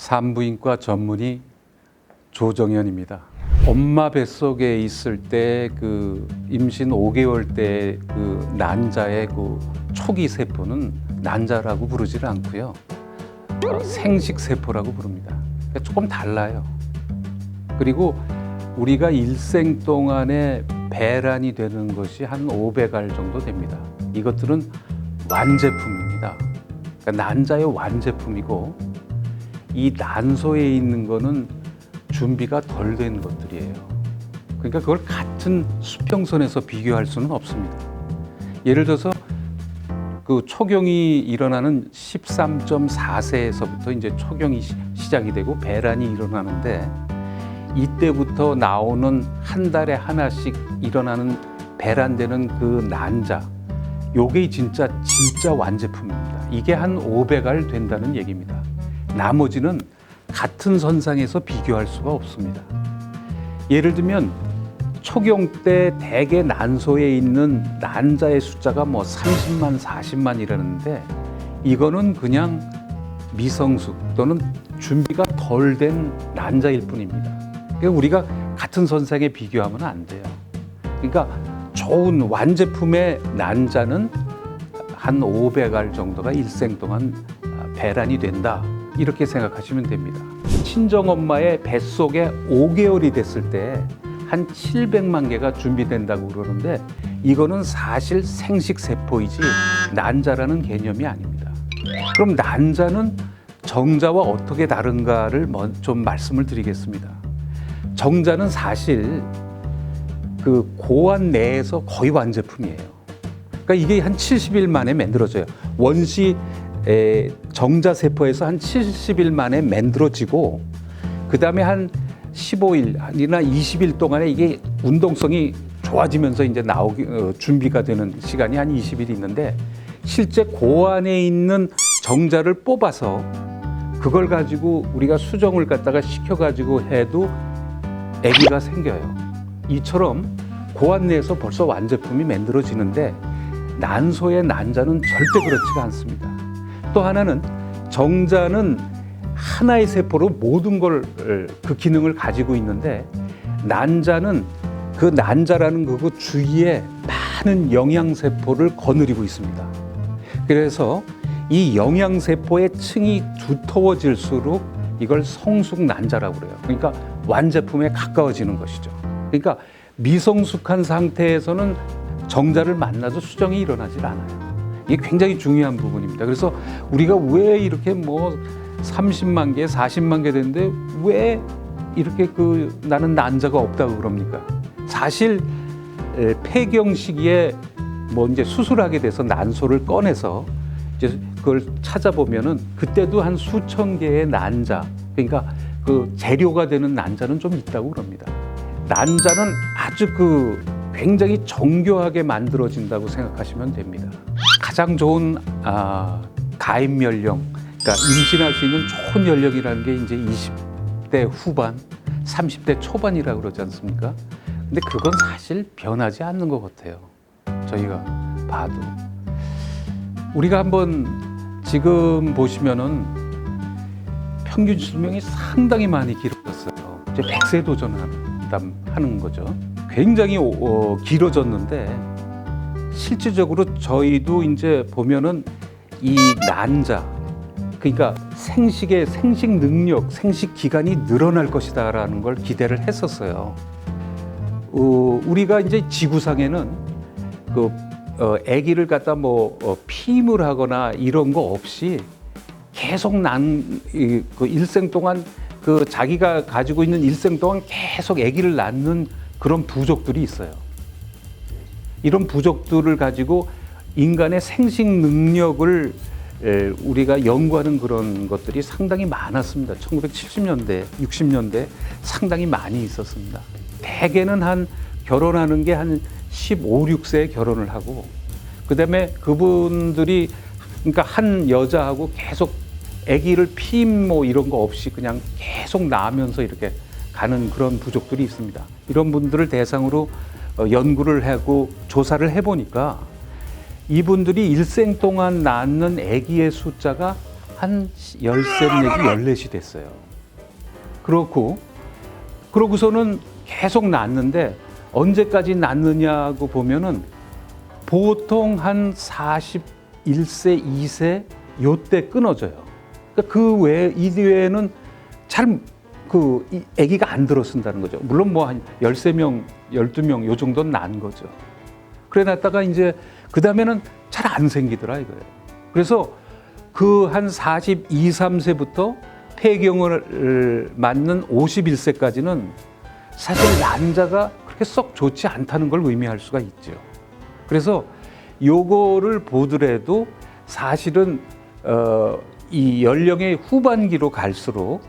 산부인과 전문의 조정현입니다. 엄마 뱃속에 있을 때 그 임신 5개월 때 그 난자의 그 초기 세포는 난자라고 부르지를 않고요. 생식 세포라고 부릅니다. 그러니까 조금 달라요. 그리고 우리가 일생 동안에 배란이 되는 것이 한 500알 정도 됩니다. 이것들은 완제품입니다. 그러니까 난자의 완제품이고 이 난소에 있는 거는 준비가 덜 된 것들이에요. 그러니까 그걸 같은 수평선에서 비교할 수는 없습니다. 예를 들어서 그 초경이 일어나는 13.4세에서부터 이제 초경이 시작이 되고 배란이 일어나는데 이때부터 나오는 한 달에 하나씩 일어나는 배란되는 그 난자, 요게 진짜 완제품입니다. 이게 한 500알 된다는 얘기입니다. 나머지는 같은 선상에서 비교할 수가 없습니다. 예를 들면 초경 때 대개 난소에 있는 난자의 숫자가 뭐 30만, 40만 이라는데 이거는 그냥 미성숙 또는 준비가 덜 된 난자일 뿐입니다. 그러니까 우리가 같은 선상에 비교하면 안 돼요. 그러니까 좋은 완제품의 난자는 한 500알 정도가 일생 동안 배란이 된다. 이렇게 생각하시면 됩니다. 친정엄마의 뱃속에 5개월이 됐을 때 한 700만 개가 준비된다고 그러는데 이거는 사실 생식세포이지 난자라는 개념이 아닙니다. 그럼 난자는 정자와 어떻게 다른가를 좀 말씀을 드리겠습니다. 정자는 사실 그 고환 내에서 거의 완제품이에요. 그러니까 이게 한 70일 만에 만들어져요. 원시 정자세포에서 한 70일 만에 만들어지고 그 다음에 한 15일이나 20일 동안에 이게 운동성이 좋아지면서 이제 준비가 되는 시간이 한 20일이 있는데 실제 고안에 있는 정자를 뽑아서 그걸 가지고 우리가 수정을 갖다가 시켜가지고 해도 아기가 생겨요. 이처럼 고안 내에서 벌써 완제품이 만들어지는데 난소의 난자는 절대 그렇지가 않습니다. 또 하나는 정자는 하나의 세포로 모든 걸 그 기능을 가지고 있는데 난자는 그 난자라는 그 주위에 많은 영양세포를 거느리고 있습니다. 그래서 이 영양세포의 층이 두터워질수록 이걸 성숙난자라고 그래요. 그러니까 완제품에 가까워지는 것이죠. 그러니까 미성숙한 상태에서는 정자를 만나도 수정이 일어나질 않아요. 이게 굉장히 중요한 부분입니다. 그래서 우리가 왜 이렇게 뭐 30만 개, 40만 개 되는데 왜 이렇게 나는 난자가 없다고 그럽니까? 사실 폐경 시기에 뭐 이제 수술하게 돼서 난소를 꺼내서 이제 그걸 찾아보면은 그때도 한 수천 개의 난자, 그러니까 그 재료가 되는 난자는 좀 있다고 그럽니다. 난자는 아주 굉장히 정교하게 만들어진다고 생각하시면 됩니다. 가장 좋은 가임 연령, 그러니까 임신할 수 있는 좋은 연령이라는 게 이제 20대 후반, 30대 초반이라고 그러지 않습니까? 근데 그건 사실 변하지 않는 것 같아요. 저희가 봐도. 우리가 한번 지금 보시면은 평균 수명이 상당히 많이 길어졌어요. 이제 100세 도전하는 거죠. 굉장히 길어졌는데 실질적으로 저희도 이제 보면은 이 난자, 그러니까 생식 능력, 생식 기간이 늘어날 것이다라는 걸 기대를 했었어요. 우리가 이제 지구상에는 아기를 갖다 피임을 하거나 이런 거 없이 계속 일생 동안 자기가 가지고 있는 일생 동안 계속 아기를 낳는 그런 부족들이 있어요. 이런 부족들을 가지고 인간의 생식 능력을 우리가 연구하는 그런 것들이 상당히 많았습니다. 1970년대, 60년대 상당히 많이 있었습니다. 대개는 결혼하는 게 한 15, 16세에 결혼을 하고 그다음에 그분들이 그러니까 한 여자하고 계속 아기를 피임 이런 거 없이 그냥 계속 낳으면서 이렇게 가는 그런 부족들이 있습니다. 이런 분들을 대상으로 연구를 하고 조사를 해보니까 이분들이 일생 동안 낳는 아기의 숫자가 한 13 내지 14이 됐어요. 그러고서는 계속 낳는데 언제까지 낳느냐고 보면은 보통 한 41세, 2세 요때 끊어져요. 그러니까 이외에는 잘 아기가 안 들어쓴다는 거죠. 물론 뭐 한 13명, 12명 요 정도는 낳은 거죠. 그래 놨다가 이제 그 다음에는 잘 안 생기더라 이거예요. 그래서 그 한 42, 3세부터 폐경을 맞는 51세까지는 사실 난자가 그렇게 썩 좋지 않다는 걸 의미할 수가 있죠. 그래서 요거를 보더라도 사실은 이 연령의 후반기로 갈수록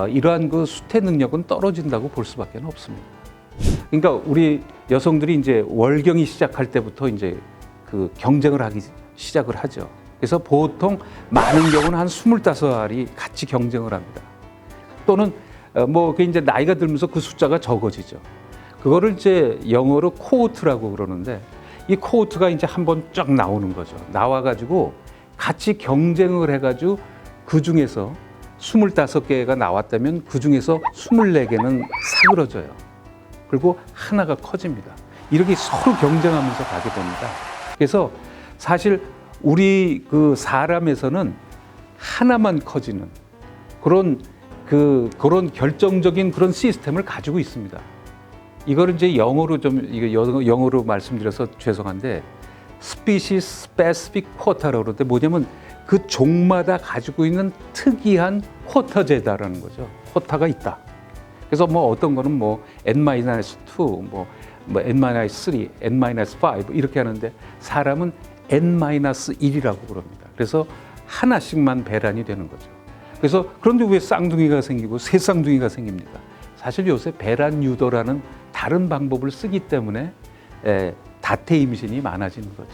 이러한 그 수태 능력은 떨어진다고 볼 수밖에 없습니다. 그러니까 우리 여성들이 이제 월경이 시작할 때부터 이제 그 경쟁을 하기 시작을 하죠. 그래서 보통 많은 경우는 한 25알이 같이 경쟁을 합니다. 또는 뭐 그 이제 나이가 들면서 그 숫자가 적어지죠. 그거를 이제 영어로 코호트라고 그러는데 이 코호트가 이제 한번 쫙 나오는 거죠. 나와가지고 같이 경쟁을 해가지고 그 중에서 25개가 나왔다면 그 중에서 24개는 사그러져요. 그리고 하나가 커집니다. 이렇게 서로 경쟁하면서 가게 됩니다. 그래서 사실 우리 그 사람에서는 하나만 커지는 그런 결정적인 그런 시스템을 가지고 있습니다. 이거를 이제 영어로 영어로 말씀드려서 죄송한데 species specific quota라고 그러는데 뭐냐면 그 종마다 가지고 있는 특이한 쿼터제다라는 거죠. 쿼터가 있다. 그래서 뭐 어떤 거는 뭐 n-2, 뭐 n-3, n-5 이렇게 하는데 사람은 n-1이라고 그럽니다. 그래서 하나씩만 배란이 되는 거죠. 그래서 그런데 왜 쌍둥이가 생기고 새 쌍둥이가 생깁니까? 사실 요새 배란 유도라는 다른 방법을 쓰기 때문에 다태 임신이 많아지는 거죠.